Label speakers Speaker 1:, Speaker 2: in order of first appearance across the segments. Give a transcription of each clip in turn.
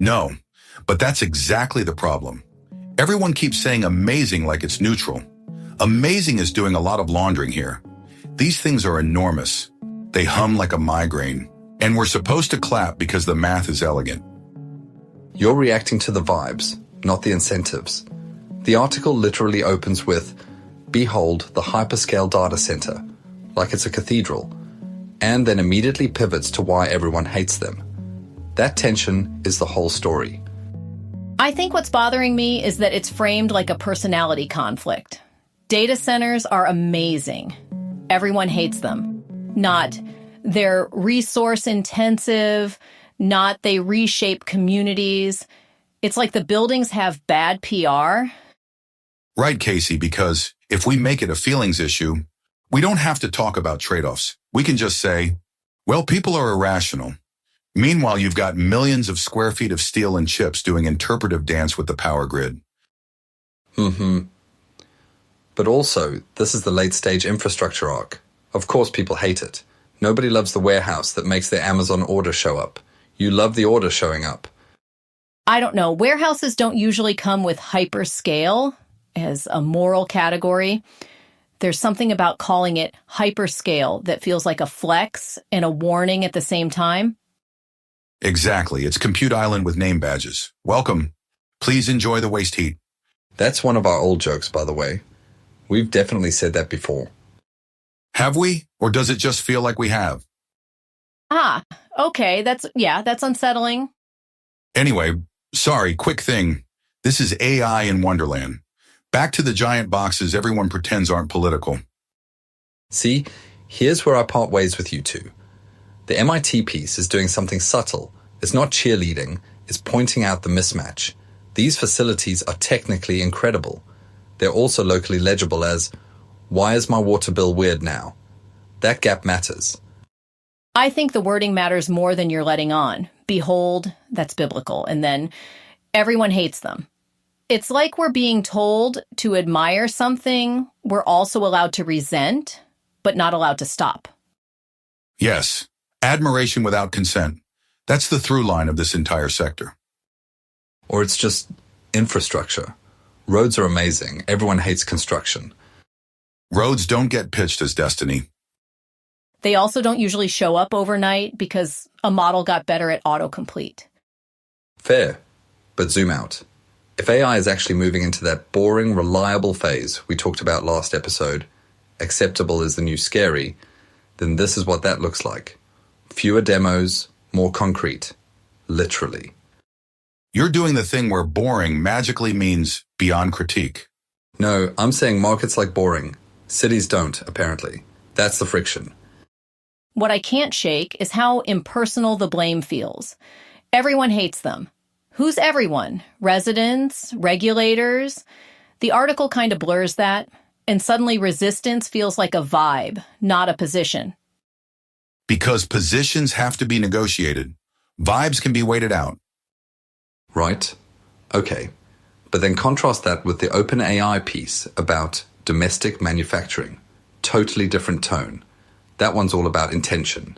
Speaker 1: No, but that's exactly the problem. Everyone keeps saying amazing like it's neutral. Amazing is doing a lot of laundering here. These things are enormous. They hum like a migraine. And we're supposed to clap because the math is elegant.
Speaker 2: You're reacting to the vibes, not the incentives. The article literally opens with, "Behold the hyperscale data center," like it's a cathedral, and then immediately pivots to why everyone hates them. That tension is the whole story.
Speaker 3: I think what's bothering me is that it's framed like a personality conflict. Data centers are amazing. Everyone hates them. Not they're resource intensive, not they reshape communities. It's like the buildings have bad PR.
Speaker 1: Right, Casey, because if we make it a feelings issue, we don't have to talk about trade-offs. We can just say, well, people are irrational. Meanwhile, you've got millions of square feet of steel and chips doing interpretive dance with the power grid.
Speaker 2: But also, this is the late-stage infrastructure arc. Of course people hate it. Nobody loves the warehouse that makes their Amazon order show up. You love the order showing up.
Speaker 3: I don't know. Warehouses don't usually come with hyperscale as a moral category. There's something about calling it hyperscale that feels like a flex and a warning at the same time.
Speaker 1: Exactly. It's Compute Island with name badges. Welcome. Please enjoy the waste heat.
Speaker 2: That's one of our old jokes, by the way. We've definitely said that before.
Speaker 1: Have we? Or does it just feel like we have?
Speaker 3: Okay. That's unsettling.
Speaker 1: Anyway, sorry, quick thing. This is AI in Wonderland. Back to the giant boxes everyone pretends aren't political.
Speaker 2: See, here's where I part ways with you two. The MIT piece is doing something subtle. It's not cheerleading, it's pointing out the mismatch. These facilities are technically incredible. They're also locally legible as, "Why is my water bill weird now?" That gap matters.
Speaker 3: I think the wording matters more than you're letting on. Behold, that's biblical. And then everyone hates them. It's like we're being told to admire something we're also allowed to resent, but not allowed to stop.
Speaker 1: Yes, admiration without consent. That's the through line of this entire sector.
Speaker 2: Or it's just infrastructure. Roads are amazing. Everyone hates construction.
Speaker 1: Roads don't get pitched as destiny.
Speaker 3: They also don't usually show up overnight because a model got better at autocomplete.
Speaker 2: Fair, but zoom out. If AI is actually moving into that boring, reliable phase we talked about last episode, acceptable is the new scary, then this is what that looks like. Fewer demos, more concrete. Literally.
Speaker 1: You're doing the thing where boring magically means beyond critique.
Speaker 2: No, I'm saying markets like boring. Cities don't, apparently. That's the friction.
Speaker 3: What I can't shake is how impersonal the blame feels. Everyone hates them. Who's everyone? Residents? Regulators? The article kind of blurs that, and suddenly resistance feels like a vibe, not a position.
Speaker 1: Because positions have to be negotiated. Vibes can be waited out.
Speaker 2: Right? Okay. But then contrast that with the OpenAI piece about domestic manufacturing. Totally different tone. That one's all about intention.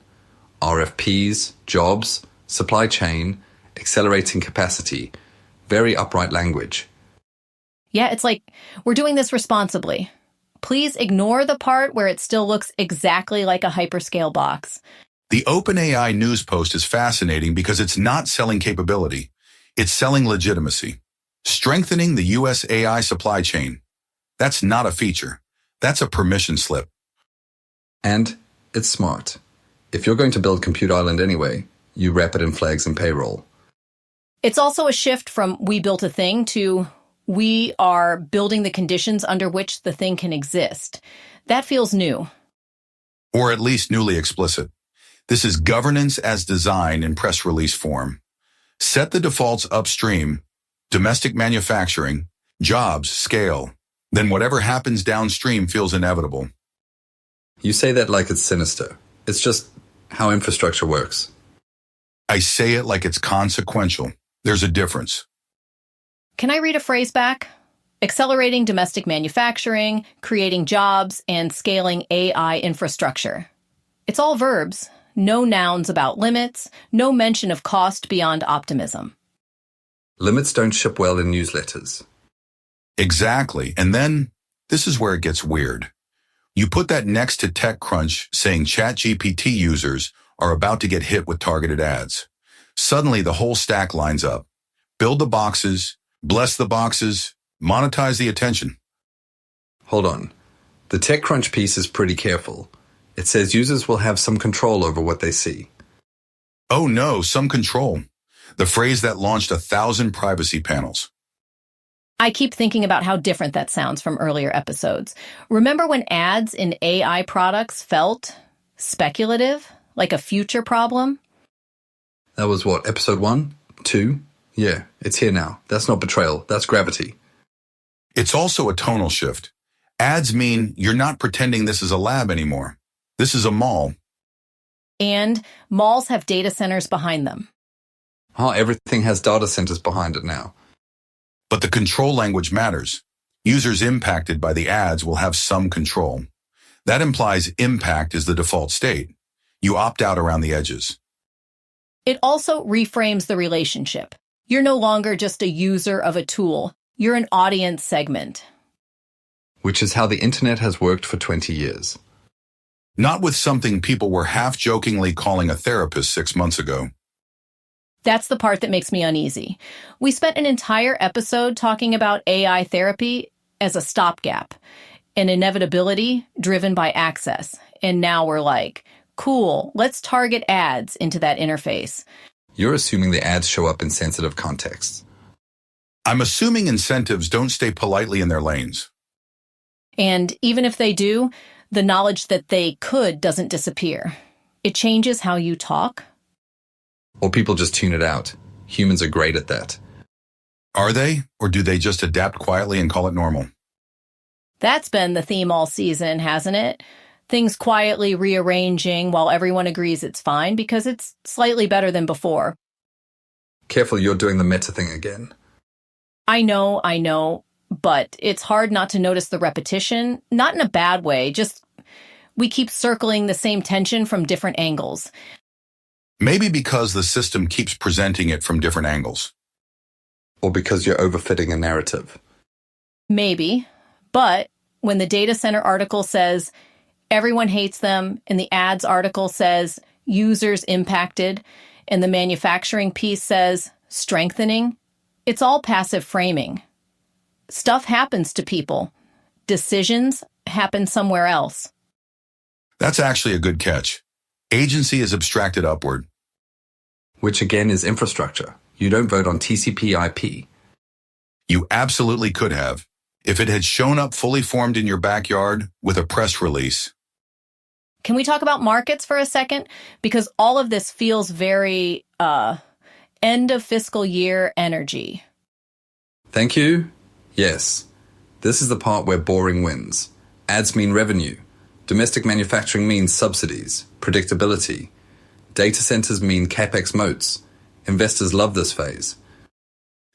Speaker 2: RFPs, jobs, supply chain, accelerating capacity. Very upright language.
Speaker 3: Yeah, it's like, we're doing this responsibly. Please ignore the part where it still looks exactly like a hyperscale box.
Speaker 1: The OpenAI news post is fascinating because it's not selling capability. It's selling legitimacy. Strengthening the US AI supply chain. That's not a feature. That's a permission slip.
Speaker 2: And it's smart. If you're going to build Compute Island anyway, you wrap it in flags and payroll.
Speaker 3: It's also a shift from we built a thing to we are building the conditions under which the thing can exist. That feels new.
Speaker 1: Or at least newly explicit. This is governance as design in press release form. Set the defaults upstream, domestic manufacturing, jobs, scale. Then whatever happens downstream feels inevitable.
Speaker 2: You say that like it's sinister. It's just how infrastructure works.
Speaker 1: I say it like it's consequential. There's a difference.
Speaker 3: Can I read a phrase back? Accelerating domestic manufacturing, creating jobs, and scaling AI infrastructure. It's all verbs, no nouns about limits, no mention of cost beyond optimism.
Speaker 2: Limits don't ship well in newsletters.
Speaker 1: Exactly. And then, this is where it gets weird. You put that next to TechCrunch saying ChatGPT users are about to get hit with targeted ads. Suddenly, the whole stack lines up. Build the boxes, bless the boxes, monetize the attention.
Speaker 2: Hold on. The TechCrunch piece is pretty careful. It says users will have some control over what they see.
Speaker 1: Oh no, some control. The phrase that launched 1,000 privacy panels.
Speaker 3: I keep thinking about how different that sounds from earlier episodes. Remember when ads in AI products felt speculative, like a future problem?
Speaker 2: That was what, episode 1? 2? Yeah, it's here now. That's not betrayal, that's gravity.
Speaker 1: It's also a tonal shift. Ads mean you're not pretending this is a lab anymore. This is a mall.
Speaker 3: And malls have data centers behind them.
Speaker 2: Everything has data centers behind it now.
Speaker 1: But the control language matters. Users impacted by the ads will have some control. That implies impact is the default state. You opt out around the edges.
Speaker 3: It also reframes the relationship. You're no longer just a user of a tool. You're an audience segment.
Speaker 2: Which is how the internet has worked for 20 years.
Speaker 1: Not with something people were half-jokingly calling a therapist 6 months ago.
Speaker 3: That's the part that makes me uneasy. We spent an entire episode talking about AI therapy as a stopgap, an inevitability driven by access. And now we're like, cool, let's target ads into that interface.
Speaker 2: You're assuming the ads show up in sensitive contexts.
Speaker 1: I'm assuming incentives don't stay politely in their lanes.
Speaker 3: And even if they do, the knowledge that they could doesn't disappear. It changes how you talk.
Speaker 2: Or people just tune it out. Humans are great at that.
Speaker 1: Are they? Or do they just adapt quietly and call it normal?
Speaker 3: That's been the theme all season, hasn't it? Things quietly rearranging while everyone agrees it's fine because it's slightly better than before.
Speaker 2: Careful, you're doing the meta thing again.
Speaker 3: I know, but it's hard not to notice the repetition, not in a bad way, just we keep circling the same tension from different angles.
Speaker 1: Maybe because the system keeps presenting it from different angles.
Speaker 2: Or because you're overfitting a narrative.
Speaker 3: Maybe, but when the data center article says everyone hates them, and the ads article says users impacted, and the manufacturing piece says strengthening, it's all passive framing. Stuff happens to people. Decisions happen somewhere else.
Speaker 1: That's actually a good catch. Agency is abstracted upward.
Speaker 2: Which again is infrastructure. You don't vote on TCP/IP.
Speaker 1: You absolutely could have, if it had shown up fully formed in your backyard with a press release.
Speaker 3: Can we talk about markets for a second? Because all of this feels very, end of fiscal year energy.
Speaker 2: Thank you. Yes. This is the part where boring wins. Ads mean revenue. Domestic manufacturing means subsidies, predictability. Data centers mean capex moats. Investors love this phase.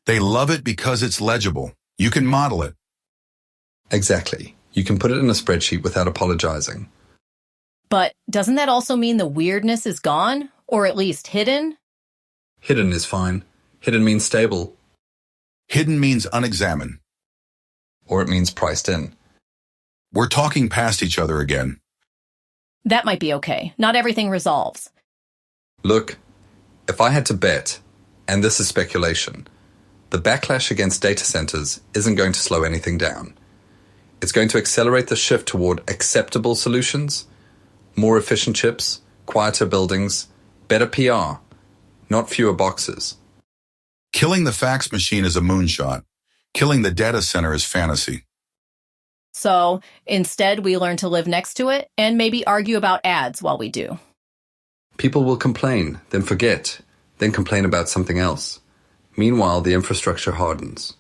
Speaker 1: They love it because it's legible. You can model it.
Speaker 2: Exactly. You can put it in a spreadsheet without apologizing.
Speaker 3: But doesn't that also mean the weirdness is gone? Or at least hidden?
Speaker 2: Hidden is fine. Hidden means stable.
Speaker 1: Hidden means unexamined.
Speaker 2: Or it means priced in.
Speaker 1: We're talking past each other again.
Speaker 3: That might be okay. Not everything resolves.
Speaker 2: Look, if I had to bet, and this is speculation, the backlash against data centers isn't going to slow anything down. It's going to accelerate the shift toward acceptable solutions, more efficient chips, quieter buildings, better PR, not fewer boxes.
Speaker 1: Killing the fax machine is a moonshot. Killing the data center is fantasy.
Speaker 3: So instead, we learn to live next to it and maybe argue about ads while we do.
Speaker 2: People will complain, then forget, then complain about something else. Meanwhile, the infrastructure hardens.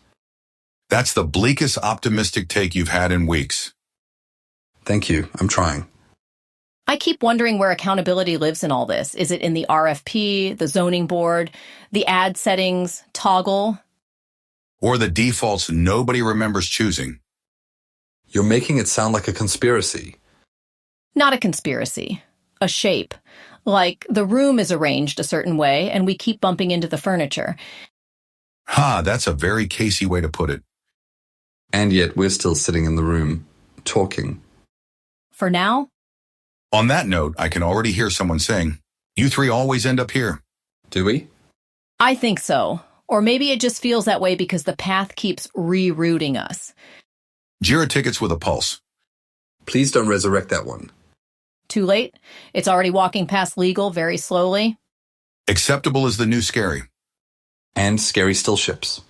Speaker 1: That's the bleakest optimistic take you've had in weeks.
Speaker 2: Thank you. I'm trying.
Speaker 3: I keep wondering where accountability lives in all this. Is it in the RFP, the zoning board, the ad settings, toggle?
Speaker 1: Or the defaults nobody remembers choosing.
Speaker 2: You're making it sound like a conspiracy.
Speaker 3: Not a conspiracy. A shape. Like the room is arranged a certain way and we keep bumping into the furniture.
Speaker 1: Ha, that's a very Casey way to put it.
Speaker 2: And yet we're still sitting in the room, talking.
Speaker 3: For now,
Speaker 1: On that note, I can already hear someone saying, "You three always end up here."
Speaker 2: Do we?
Speaker 3: I think so. Or maybe it just feels that way because the path keeps rerouting us.
Speaker 1: Jira tickets with a pulse.
Speaker 2: Please don't resurrect that one.
Speaker 3: Too late? It's already walking past legal very slowly.
Speaker 1: Acceptable is the new scary.
Speaker 2: And scary still ships.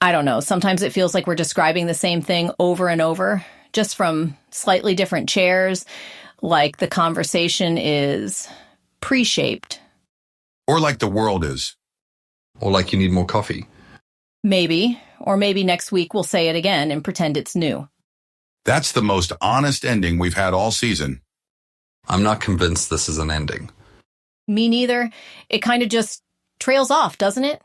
Speaker 3: I don't know. Sometimes it feels like we're describing the same thing over and over, just from slightly different chairs, like the conversation is pre-shaped.
Speaker 1: Or like the world is.
Speaker 2: Or like you need more coffee.
Speaker 3: Maybe. Or maybe next week we'll say it again and pretend it's new.
Speaker 1: That's the most honest ending we've had all season.
Speaker 2: I'm not convinced this is an ending.
Speaker 3: Me neither. It kind of just trails off, doesn't it?